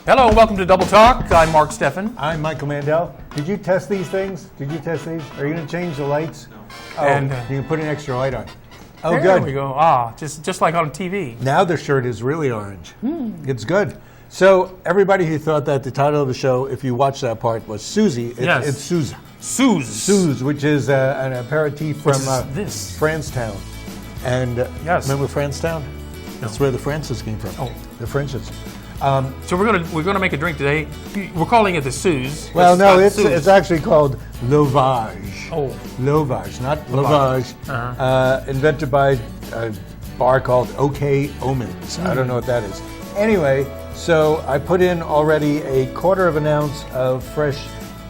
Hello, welcome to Double Talk. I'm Mark Steffen. I'm Michael Mandel. Did you test these things? Did you test these? Are you going to change the lights? No. Oh, And, you can put an extra light on. Oh, there good. we go. Ah, just like on TV. Now the shirt is really orange. It's good. So everybody who thought that the title of the show, if you watch that part, was Suze, Yes. it's Suze. Suze. Suze, which is an aperitif from this? Francetown. And Yes. remember Francetown? That's where the Frances came from. Oh. The Frenches. So we're gonna make a drink today. We're calling it the Suze. Well, no, not it's Suze. actually called L'Auvage. Oh. L'Auvage, not Lavage. Invented by a bar called OK Omens. I don't know what that is. Anyway, so I put in already a 1/4 ounce of fresh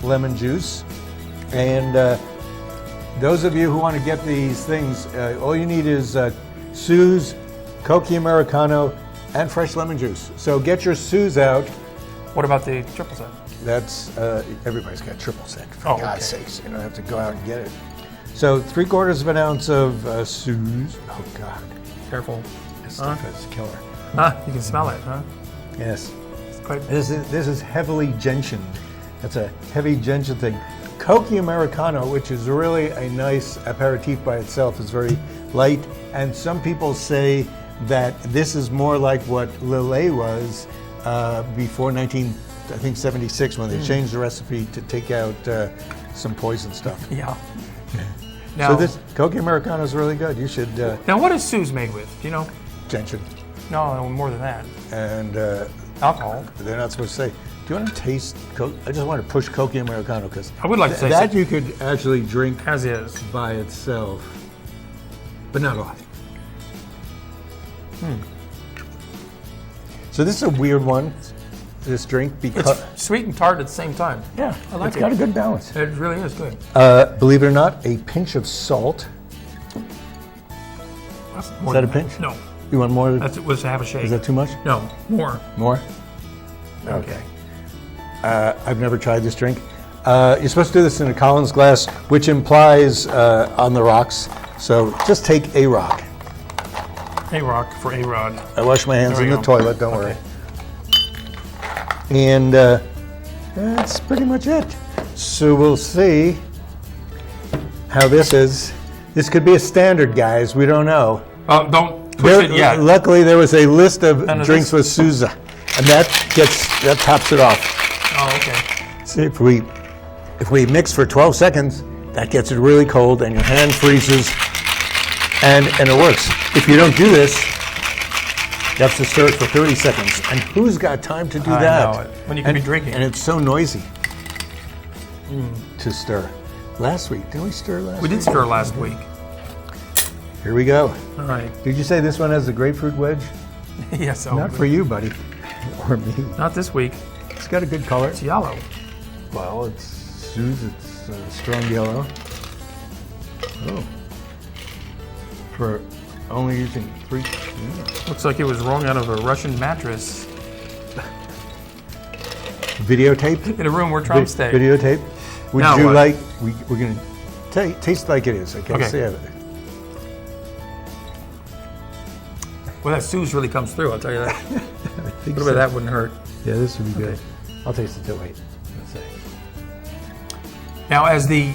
lemon juice. And those of you who want to get these things, all you need is Suze, Cocchi Americano, and fresh lemon juice. So get your Suze out. What about the triple sec? That's, everybody's got triple sec, for Oh, God's okay. sakes. You don't have to go out and get it. So 3/4 ounce of Suze. Oh, God. Careful. This stuff is killer. You can smell it, huh? Yes. It's quite. This is heavily gentianed. That's a heavy gentian thing. Cocchi Americano, which is really a nice aperitif by itself, is very light. And some people say that this is more like what Lillet was before 1976 when they changed the recipe to take out some poison stuff. Yeah. Now, So this Cocchi Americano is really good. You should now, what is Suze made with? Do you know? gentian. No, more than that. And Alcohol. they're not supposed to say. Do you want to taste Coke? I just want to push Cocchi Americano because I would like to say that so. you could actually drink As is. by itself, but not a lot. So this is a weird one, this drink, because It's sweet and tart at the same time. yeah, I like it's it. got a good balance. It really is good. Believe it or not, a pinch of salt. That's Is more that a than pinch? No. You want more? That was half a shake. Is that too much? No, more. More? Okay. I've never tried this drink. You're supposed to do this in a Collins glass, which implies on the rocks. So just take a rock. A rock for a rod. I wash my hands There in we the go. toilet, don't worry. Okay. And that's pretty much it. So we'll see how this is. This could be a standard, guys. We don't know. Don't push it yet. Luckily, there was a list of And is drinks this- with Suze, and that tops it off. Oh, okay. See, if we mix for 12 seconds, that gets it really cold, and your hand freezes, and it works. If you don't do this, you have to stir it for 30 seconds. And who's got time to do I that? know it. When you could be drinking. And it's so noisy to stir. Last week, didn't we stir last We week? did stir last week. Here we go. All right. Did you say this one has a grapefruit wedge? Yes. Not for you, buddy. Or me. Not this week. It's got a good color. It's yellow. Well, it's Suze. It's strong yellow. Oh. For only using 3. Looks like it was wrung out of a Russian mattress Videotape? in a room where Trump stayed. Videotape? Would Now you what? like, we're going to taste like it is, okay? Okay. See it. Well, that Suze really comes through. I'll tell you that. I A think little bit of that wouldn't hurt. Yeah, this would be good. Okay. I'll taste it too. Wait. Let's see. Now, as the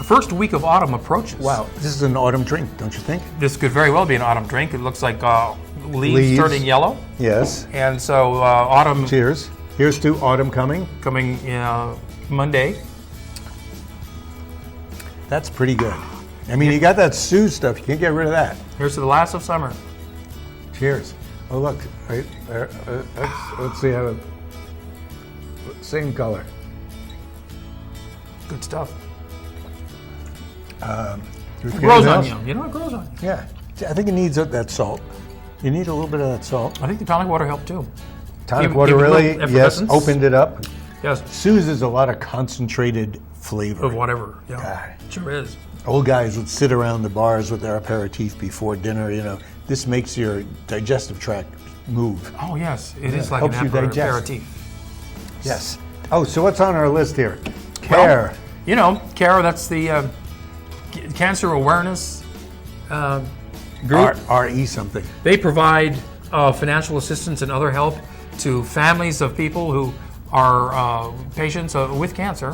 first week of autumn approaches, Wow, this is an autumn drink, don't you think? this could very well be an autumn drink. It looks like leaves Leaves. turning yellow, Yes. and so autumn Cheers. Here's to autumn coming. coming Monday. That's pretty good. I mean, you got that Suze stuff. You can't get rid of that. Here's to the last of summer. Cheers. Oh, look. Right, let's see how. Same color. Good stuff. It It grows on you. You know, it grows on you. Yeah. I think it needs that salt. You need a little bit of that salt. I think the tonic water helped too. Tonic Give- water give it a really, little yes, effervescence. opened it up. Yes, Suze is a lot of concentrated flavor. of whatever. Yeah, God. sure is. Old guys would sit around the bars with their aperitif before dinner, you know. This makes your digestive tract move. Oh yes, it is like helps an you digest. aperitif. Yes. Oh, so what's on our list here? Well, Care. you know, CARE, that's the Cancer Awareness Group. RE something. They provide financial assistance and other help to families of people who are patients with cancer.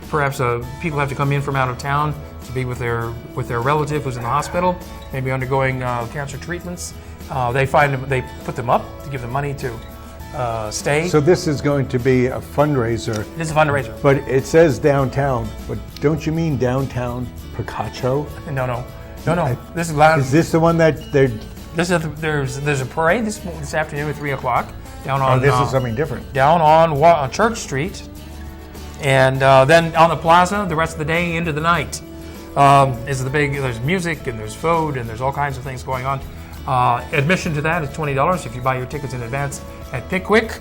Perhaps people have to come in from out of town to be with their relative who's in the hospital, maybe undergoing cancer treatments. They put them up to give them money to stay. So this is going to be a fundraiser. This is a fundraiser. But it says downtown, but don't you mean downtown Picacho? No. This is loud. Is this the one that they're... There's a parade this afternoon at 3 o'clock down on... Oh, this is something different. Down on Church Street. And then on the plaza, the rest of the day into the night. There's music and there's food and there's all kinds of things going on. Admission to that is $20 if you buy your tickets in advance at Pickwick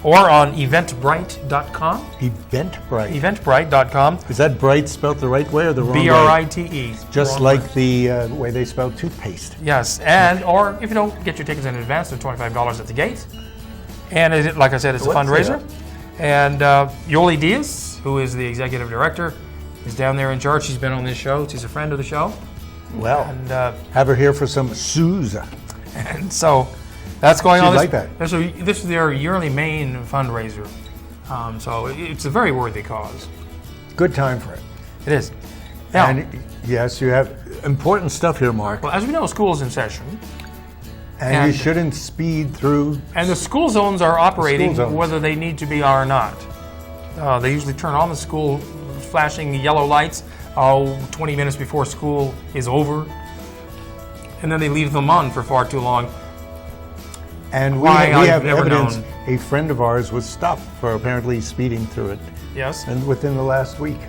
or on eventbrite.com. Eventbrite? Eventbrite.com. Is that Bright spelled the right way or the wrong way? B-R-I-T-E. Just like the way they spell toothpaste. Yes, or if you don't get your tickets in advance, they're $25 at the gate. And like I said, it's a fundraiser. And Yoli Diaz, who is the executive director, is down there in charge. She's been on this show. She's a friend of the show. Well, and, have her here for some Suze. And so that's going on. She'd like that. This is their yearly main fundraiser. So it's a very worthy cause. Good time for it. It is. Now, and yes, you have important stuff here, Mark. Well, as we know, school's in session. And you shouldn't speed through. And the school zones are operating whether they need to be or not. They usually turn on the school flashing yellow lights 20 minutes before school is over. And then they leave them on for far too long. And we have evidence a friend of ours was stopped for apparently speeding through it. Yes. And within the last week.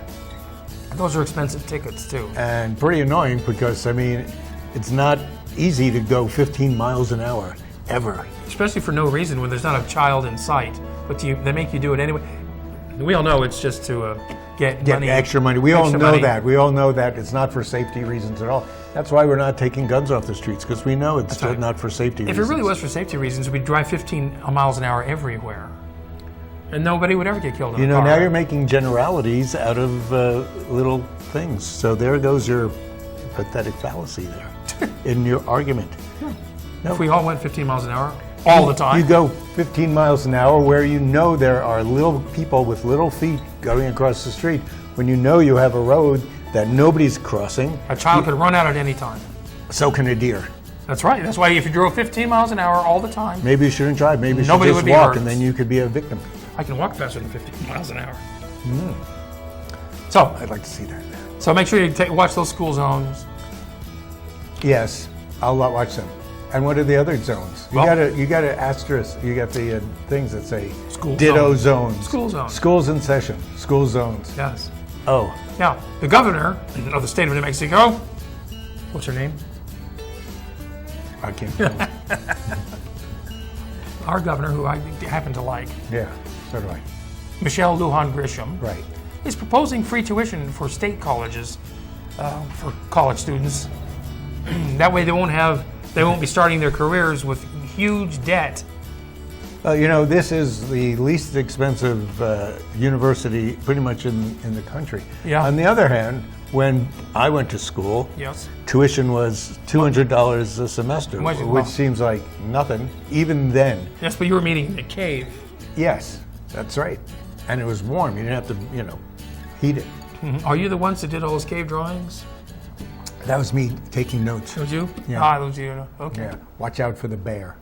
Those are expensive tickets too. And pretty annoying because, I mean, it's not easy to go 15 miles an hour, ever. Especially for no reason when there's not a child in sight. But they make you do it anyway. We all know it's just to get money. Extra money. We all know that. We all know that it's not for safety reasons at all. That's why we're not taking guns off the streets, because we know it's not for safety reasons. If it really was for safety reasons, we'd drive 15 miles an hour everywhere. And nobody would ever get killed in a car. Now you're making generalities out of little things. So there goes your pathetic fallacy there in your argument. No. If we all went 15 miles an hour all the time. You go 15 miles an hour where you know there are little people with little feet going across the street, when you know you have a road that nobody's crossing. A child could run out at any time. So can a deer. That's right. That's why if you drove 15 miles an hour all the time. Maybe you shouldn't drive. Maybe you should just walk, and then you could be a victim. I can walk faster than 15 miles an hour. So I'd like to see that. So make sure you watch those school zones. Yes, I'll watch them. And what are the other zones? You got to asterisk. You got the things that say school ditto zones. School zones. Schools in session. School zones. Yes. Oh. Now, the governor of the state of New Mexico, what's her name? I can't remember. Our governor, who I happen to like. Yeah, so do I. Michelle Lujan Grisham. Right. Is proposing free tuition for state colleges for college students. That way they won't be starting their careers with huge debt. This is the least expensive university pretty much in the country. Yeah. On the other hand, when I went to school, tuition was $200 a semester, which seems like nothing, even then. Yes, but you were meeting in a cave. Yes, that's right. And it was warm. You didn't have to, heat it. Mm-hmm. Are you the ones that did all those cave drawings? That was me taking notes. Was you? Yeah. Ah, that was you. Okay. Yeah. Watch out for the bear.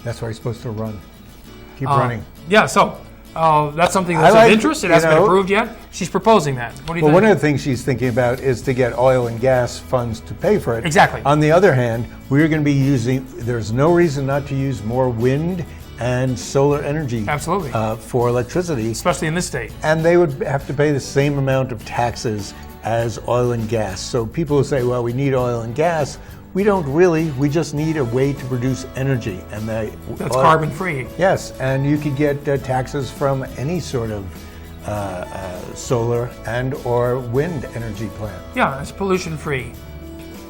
That's why you're supposed to run. Keep running. Yeah, so that's something that's of interest. It hasn't been approved yet. She's proposing that. What do you think? One of the things she's thinking about is to get oil and gas funds to pay for it. Exactly. On the other hand, we're going to be there's no reason not to use more wind and solar energy. Absolutely. For electricity. Especially in this state. And they would have to pay the same amount of taxes as oil and gas. So people who say, well, we need oil and gas, we don't really. We just need a way to produce energy. And that's carbon free. Yes, and you could get taxes from any sort of solar and or wind energy plant. Yeah, it's pollution free.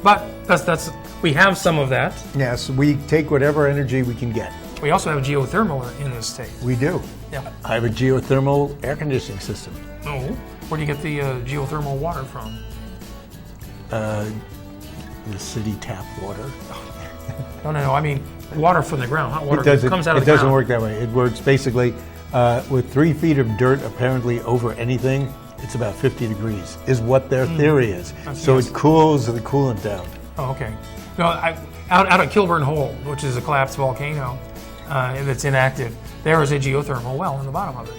But we have some of that. Yes, we take whatever energy we can get. We also have geothermal in this state. We do. Yeah. I have a geothermal air conditioning system. Oh, where do you get the geothermal water from? The city tap water. No. I mean, water from the ground. Hot water It comes out of the It doesn't ground. work that way. It works basically with 3 feet of dirt apparently over anything. It's about 50 degrees, is what their theory is. So yes. it cools the coolant down. Oh, okay. No, out at Kilburn Hole, which is a collapsed volcano that's inactive, there is a geothermal well in the bottom of it.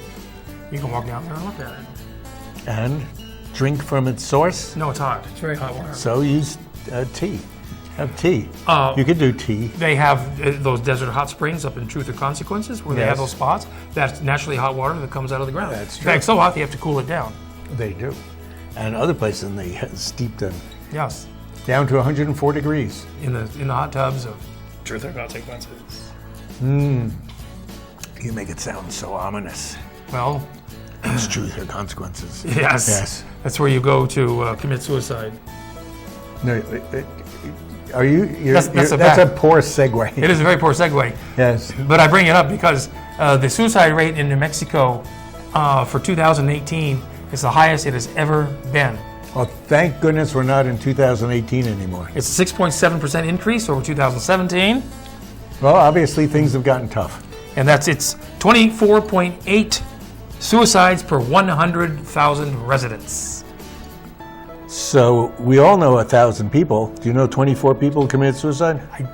You can walk down there and look at it. And drink from its source. No, it's hot. It's very hot water. So use tea. Have tea. You could do tea. They have those desert hot springs up in Truth or Consequences where they have those spots. That's naturally hot water that comes out of the ground. That's In true. fact, so hot they have to cool it down. They do. And other places they steep them Yes, down to 104 degrees. in the hot tubs of Truth or Consequences. You make it sound so ominous. Well, It's truth or consequences. yes. Yes. That's where you go to commit suicide. No, are you? That's a that's a fact. poor segue. It is a very poor segue. Yes. But I bring it up because the suicide rate in New Mexico for 2018 is the highest it has ever been. Well, thank goodness we're not in 2018 anymore. It's a 6.7% increase over 2017, Well, obviously things have gotten tough. and it's 24.8 suicides per 100,000 residents. So we all know 1,000 people. Do you know 24 people committed suicide? I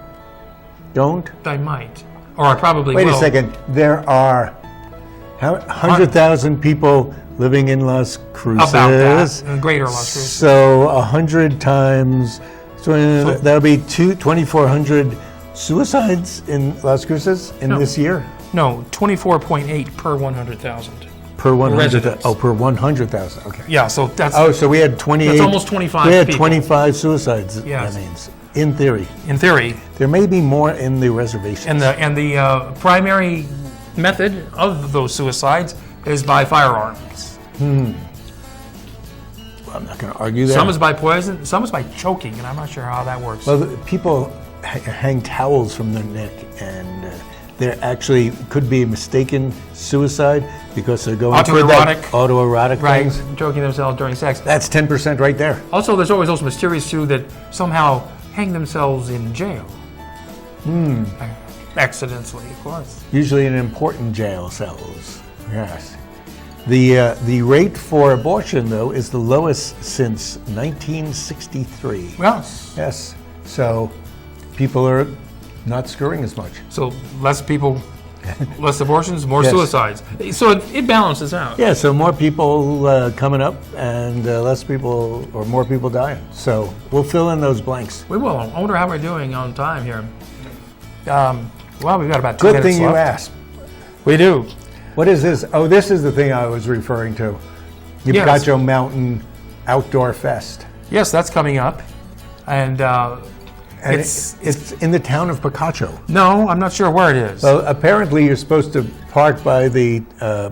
Don't. I might, or I probably Wait will. a second. There are 100,000 people living in Las Cruces. About that, in greater Las Cruces. So 100 times, so that'll be 2,400 suicides in Las Cruces in this year? No, 24.8 per 100,000. Per 100,000. Residents. Oh, per 100,000. Okay. Yeah, so that's Oh, so we had 28. That's almost 25 We had people. 25 suicides. Yes. That means, in theory, in theory. there may be more in the reservations. And the primary method of those suicides is by firearms. Well, I'm not going to argue that. Some is by poison, some is by choking, and I'm not sure how that works. Well, people hang towels from their neck, and there actually could be a mistaken suicide because they're going for that autoerotic right, things. choking themselves during sex. That's 10% right there. Also, there's always those mysterious two that somehow hang themselves in jail. Accidentally, of course. Usually in important jail cells. Yes. The rate for abortion, though, is the lowest since 1963. Yes. Yes. So people are not screwing as much. So less people, less abortions, more Yes. suicides. So it balances out. Yeah, so more people coming up and less people or more people dying. So we'll fill in those blanks. We will. I wonder how we're doing on time here. Well, we've got about 2 Good minutes thing you left. asked. We do. What is this? Oh, this is the thing I was referring to. The Yes. Picacho Mountain Outdoor Fest. Yes, that's coming up. And And it's it's in the town of Picacho. no, I'm not sure where it is. Well, apparently you're supposed to park by the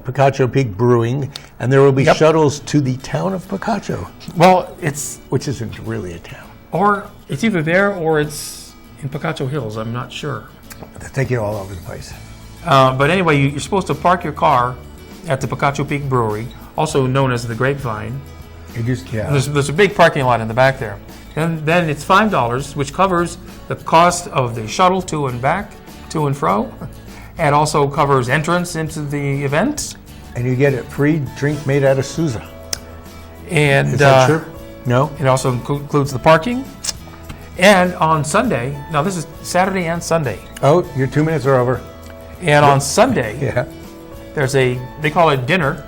Picacho Peak Brewing, and there will be Yep. shuttles to the town of Picacho, Well, it's which isn't really a town. or it's either there or it's in Picacho Hills. I'm not sure. They take you all over the place. But anyway, you're supposed to park your car at the Picacho Peak Brewery, also known as the Grapevine. There's a big parking lot in the back there. And then it's $5, which covers the cost of the shuttle to and back, to and fro, and also covers entrance into the event. And you get a free drink made out of Suze. And Is that true? No? it also includes the parking. And on Sunday, now this is Saturday and Sunday, Oh, your 2 minutes are over. and on Sunday, Yeah. there's they call it dinner,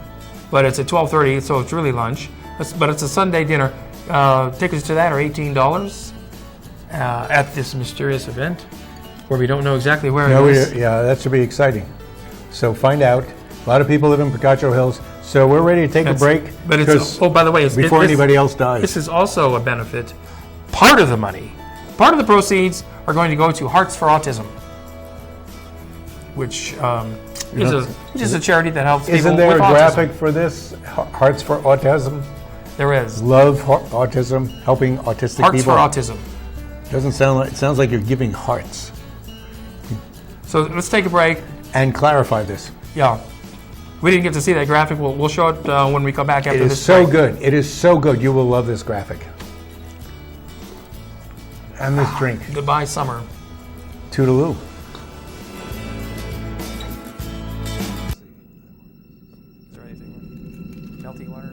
but it's at 12:30, so it's really lunch. But it's a Sunday dinner. Tickets to that are $18 at this mysterious event, where we don't know exactly where it is. Yeah, that should be exciting. So find out. A lot of people live in Picacho Hills, so we're ready to take a break. But it's because by the way, before anybody else dies. this is also a benefit. Part of the money, part of the proceeds are going to go to Hearts for Autism, which is a charity that helps people Isn't there with a autism. graphic for this? Hearts for Autism? There is. Love autism, helping autistic Hearts people. for Autism. Doesn't sound like, it sounds like you're giving hearts. So let's take a break. And clarify this. Yeah. We didn't get to see that graphic. We'll show it when we come back after It is this so break. good. It is so good. You will love this graphic. And this drink. Goodbye, summer. Toodaloo. Is there anything? Melty water?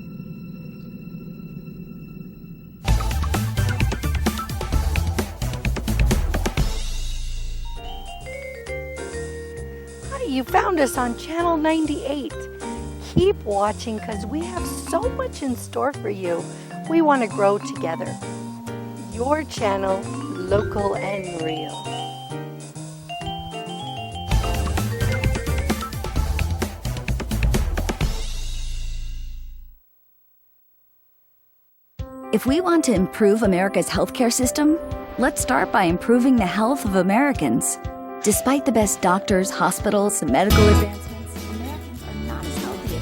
Hi, you found us on Channel 98. Keep watching because we have so much in store for you. We want to grow together. Your channel, local and real. If we want to improve America's healthcare system, let's start by improving the health of Americans. Despite the best doctors, hospitals, and medical advancements, Americans are not as healthy.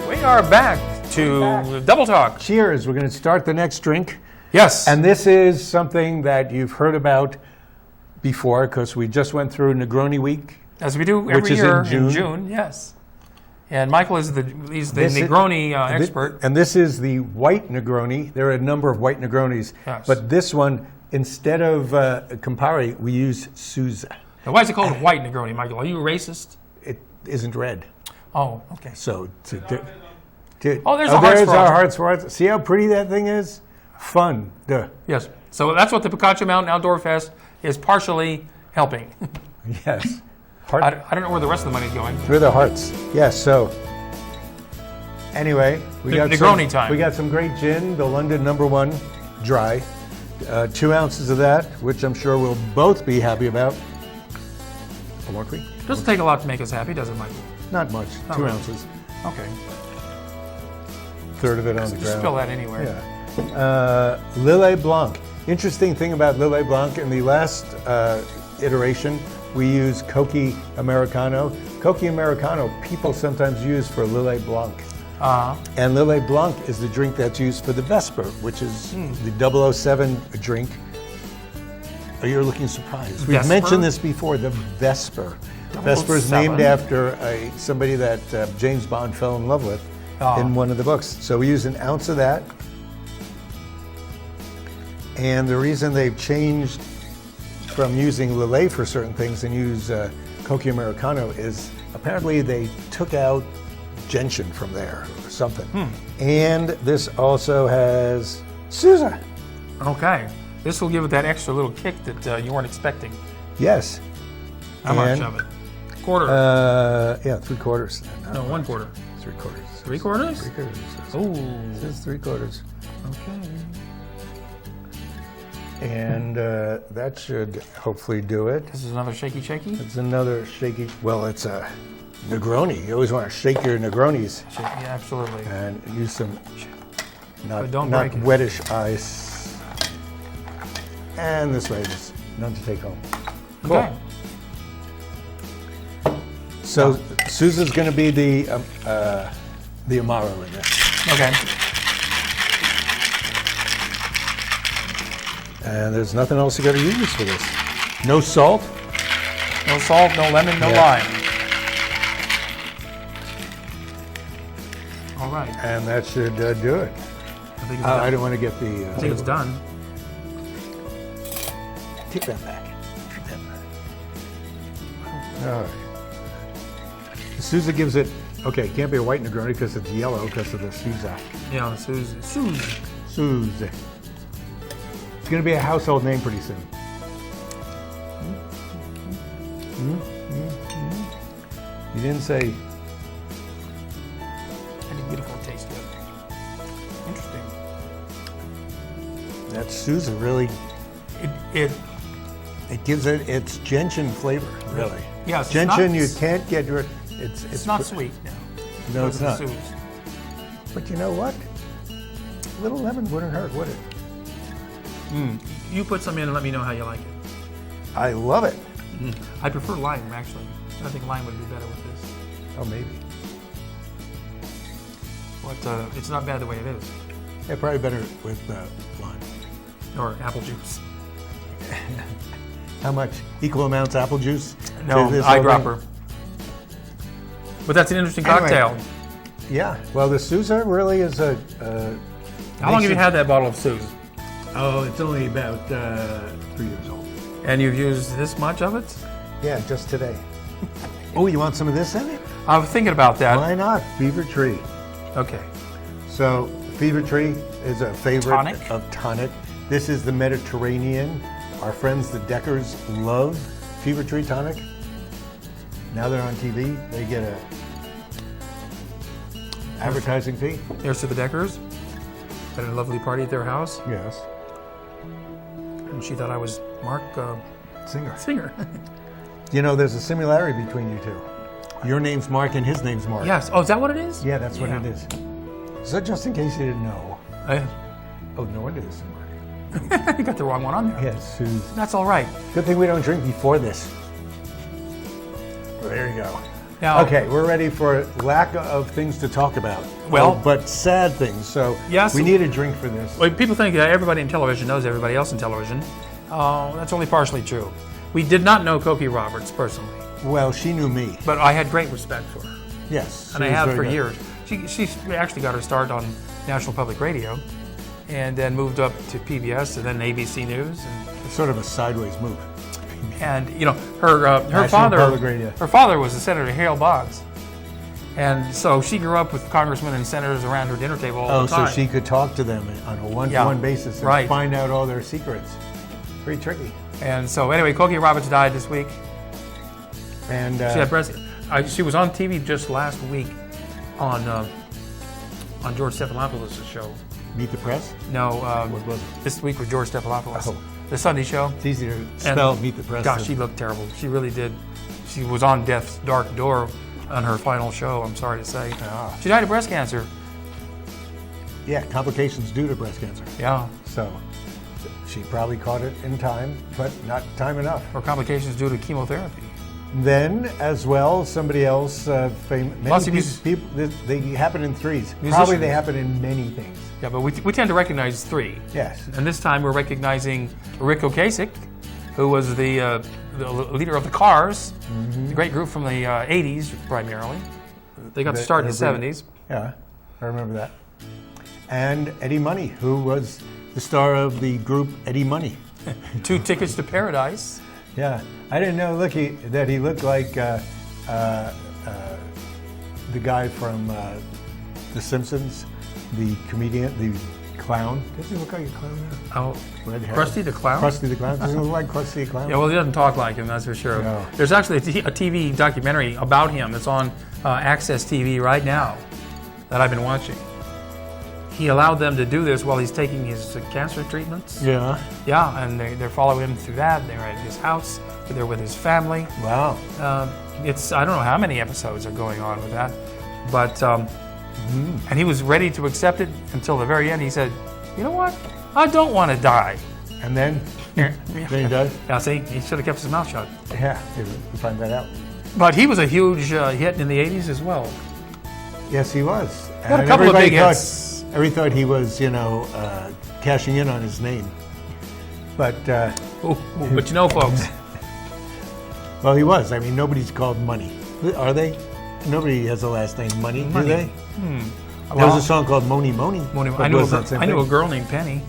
We are back to Double Talk. Cheers. We're going to start the next drink. Yes. And this is something that you've heard about before because we just went through Negroni Week. As we do which every is year in June. yes. And Michael is the Negroni expert. And this is the white Negroni. There are a number of white Negronis. Yes. But this one, instead of Campari, we use Suze. Now, why is it called white Negroni, Michael? Are you racist? It isn't red. Oh, okay. So, There's a there's heart's for our us. hearts for us. See how pretty that thing is? Fun. Duh. Yes. So that's what the Cocchi Mountain Outdoor Fest is partially helping. Yes. I don't know where the rest of the money is going. Through the hearts. Yes, so anyway, we got Negroni time. We got some great gin, the London #1 dry. 2 ounces of that, which I'm sure we'll both be happy about. A more quick? Doesn't take a lot to make us happy, does it, Michael? Not much. Not 2 really. ounces. Okay. Third of it on the Just ground. spill that anywhere. Yeah. Lillet Blanc. Interesting thing about Lillet Blanc, in the last iteration, we use Cocchi Americano. Cocchi Americano, people sometimes use for Lillet Blanc. And Lillet Blanc is the drink that's used for the Vesper, which is the 007 drink. Oh, you're looking surprised. We've Vesper? mentioned this before, the Vesper. Vesper is 007? named after somebody that James Bond fell in love with in one of the books. So we use an ounce of that. And the reason they've changed from using Lillet for certain things and use Cocchi Americano is apparently they took out gentian from there or something. And this also has Suze. Okay. This will give it that extra little kick that you weren't expecting. Yes. How much And, of it? Quarter? Yeah, 3/4. No, 1/4. 3/4. 3/4? 3/4. Oh. It says 3/4. Okay. And that should hopefully do it. This is another shaky. It's another shaky. Well, it's a Negroni. You always want to shake your Negronis Yeah, absolutely. and use some But don't not break it. wettish ice. And this way, there's none to take home. Cool. Okay. So Susan's going to be the Amaro in this. Okay. And there's nothing else you got to use for this. No salt. No salt, no lemon, no Yeah. lime. All right. And that should do it. I think it's done. I don't want to get the... I think it's done. Take that back. Take that back. All right. Suze gives it... Okay, it can't be a white Negroni because it's yellow because of the Suze. Yeah, Suze. Suze. It's going to be a household name pretty soon. You didn't say... Any beautiful taste to it. Interesting. That Suze really... It It gives it its gentian flavor, really. Yes, it's Gentian, not- you can't get rid... it's not sweet. No. No, it's not. Suze. But you know what? A little lemon wouldn't hurt, would it? You put some in and let me know how you like it. I love it. I prefer lime, actually. I think lime would be better with this. Oh, maybe. But it's not bad the way it is. Yeah, probably better with lime. Or apple juice. How much? Equal amounts apple juice? No, eyedropper. But that's an interesting cocktail. Yeah. Well, the Suze really is a. How long have you had that bottle of Suze? Oh, it's only about 3 years old. And you've used this much of it? Yeah, just today. Oh, you want some of this in it? I was thinking about that. Why not? Fever Tree. Okay. So, Fever Tree is a favorite Tonic. of tonic. This is the Mediterranean. Our friends, the Deckers, love Fever Tree tonic. Now they're on TV. They get a advertising fee. Here's to the Deckers. Had a lovely party at their house. Yes. And she thought I was Mark Singer. You know, there's a similarity between you two. Your name's Mark and his name's Mark. Yes. Oh, is that what it is? Yeah, that's what it is. So just in case you didn't know. Oh, no wonder this is Mark. You got the wrong one on there. Yes, Suze. That's all right. Good thing we don't drink before this. There you go. Now, Okay, we're ready for lack of things to talk about. Well- but sad things. So Yes. we need a drink for this. well, people think that everybody in television knows everybody else in television. That's only partially true. We did not know Cocchi Roberts personally, Well, she knew me. but I had great respect for her. Yes. And she I was have very for good. years. She actually got her start on National Public Radio, and then moved up to PBS and then ABC News. It's sort of a sideways move. And you know, her Public Radio. father was a Senator Hale Boggs, and so she grew up with congressmen and senators around her dinner table all Oh, the time. so she could talk to them on a one-to-one basis and right. find out all their secrets. Pretty tricky. And so anyway, Cocchi Roberts died this week. And She had breast. She was on TV just last week on George Stephanopoulos' show. Meet the Press? No, What was it? this week with George Stephanopoulos, Oh. the Sunday show. It's easier to spell Meet the Press. Gosh, she looked terrible. She really did. She was on death's dark door on her final show, I'm sorry to say. Ah. She died of breast cancer. Yeah, complications due to breast cancer. Yeah. So she probably caught it in time, but not time enough. Or complications due to chemotherapy. Then, as well, somebody else famous. Lots of people, they happen in threes. Musicians. Probably they happen in many things. Yeah, but we tend to recognize three. Yes. And this time we're recognizing Rick Ocasek, who was the leader of the Cars, the great group from the 80s primarily. They got to start in the 70s. Yeah, I remember that. And Eddie Money, who was the star of the group Eddie Money. 2 Tickets to Paradise. Yeah, I didn't know that he looked like the guy from The Simpsons, the comedian, the clown. Does he look like a clown now? Oh, Red hair. Krusty the Clown? Krusty the Clown. Doesn't he look like Krusty the Clown? Yeah, well, he doesn't talk like him, that's for sure. No. There's actually a TV documentary about him that's on Access TV right now that I've been watching. He allowed them to do this while he's taking his cancer treatments. Yeah. Yeah, and they're following him through that. They're at his house. They're with his family. Wow. I don't know how many episodes are going on with that, but and he was ready to accept it until the very end. He said, "You know what? I don't want to die." And then he does. Now, see, he should have kept his mouth shut. Yeah, you find that out. But he was a huge hit in the '80s as well. Yes, he was. Had a couple of big hits. Everybody thought he was, cashing in on his name. But But you know, folks, well, he was. I mean, nobody's called Money, are they? Nobody has the last name Money, do Money. they? There was a song called Moni Moni. I knew a girl named Penny.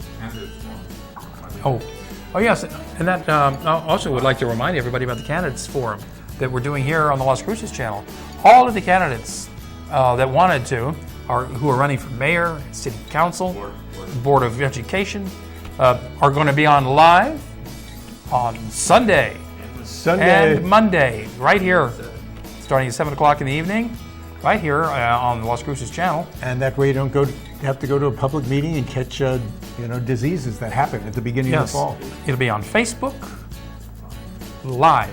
Oh yes, and that I also would like to remind everybody about the candidates forum that we're doing here on the Las Cruces channel. All of the candidates that wanted to, who are running for mayor, city council, board of education, are going to be on live on Sunday and Monday, right here, starting at 7 o'clock in the evening, right here on the Las Cruces channel. And that way you don't have to go to a public meeting and catch diseases that happen at the beginning of the fall. It'll be on Facebook, live,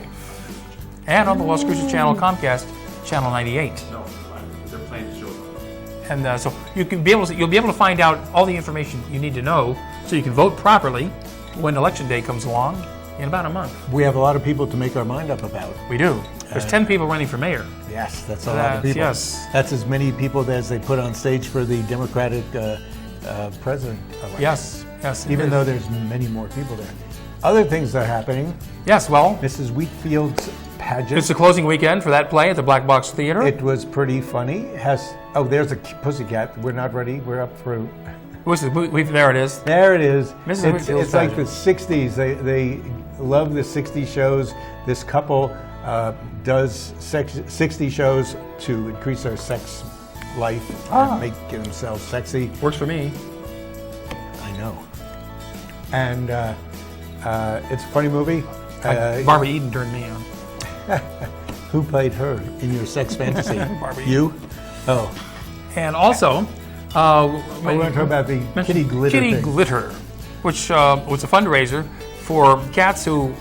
and on the Las Cruces channel, Comcast, channel 98. No, they're playing the show. And so you'll be able to find out all the information you need to know, so you can vote properly when election day comes along. in about a month. We have a lot of people to make our mind up about. We do. There's 10 people running for mayor. Yes, that's a lot of people. Yes. That's as many people as they put on stage for the Democratic president election. Yes, yes. it Even is. though there's many more people there. Other things that are happening. Yes, well, Mrs. Wheatfield's pageant. it's the closing weekend for that play at the Black Box Theater. It was pretty funny. There's a pussycat. We're not ready. We're up for. There it is. There it is. Mrs. It's Whitfield's like the pageant. 60s. They love the 60s shows. This couple does 60 shows to increase their sex life and make themselves sexy. Works for me. I know. And it's a funny movie. Barbara Eden turned me on. Who played her in your sex fantasy? Barbara You? Oh. And also, We're going to talk about the kitty glitter Kitty thing. Glitter, which was a fundraiser for cats who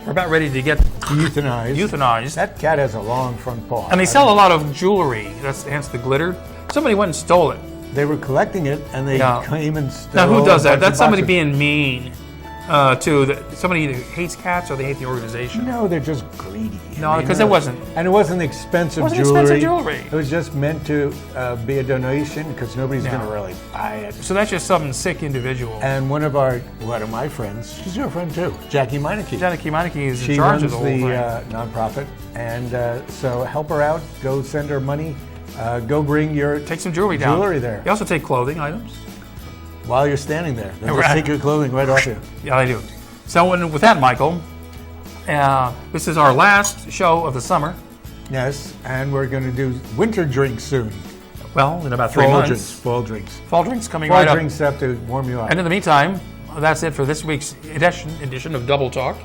are about ready to get euthanized. That cat has a long front paw. And they sell a lot of jewelry, hence the glitter. Somebody went and stole it. They were collecting it, and they Yeah. came and stole. Now, who does a that? bunch That's of somebody boxes. being mean somebody either hates cats or they hate the organization. No, they're just greedy. No, I mean, because it wasn't. And it wasn't expensive It wasn't jewelry. expensive jewelry. It was just meant to be a donation because nobody's Yeah. going to really buy it. So that's just some sick individual. And one of my friends, she's your friend too, Jackie Meineke. Jackie Meineke is She in charge runs of the whole thing. nonprofit, and so help her out. Go send her money. Go bring your Take some jewelry down. there. They also take clothing items. While you're standing there. They'll Right. just take your clothing right off you. Yeah, they do. So with that, Michael, this is our last show of the summer. Yes, and we're going to do winter drinks soon. Well, in about 3 Fall months. drinks. Fall drinks. Fall drinks coming Fall right up. drinks have to warm you up. And in the meantime, that's it for this week's edition of Double Talk.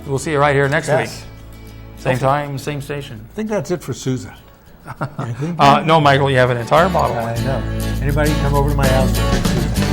We'll see you right here next Yes. week. Same time, same station. I think that's it for Suze. I think No, Michael, you have an entire bottle. I know. Anybody come over to my house and drink Suze?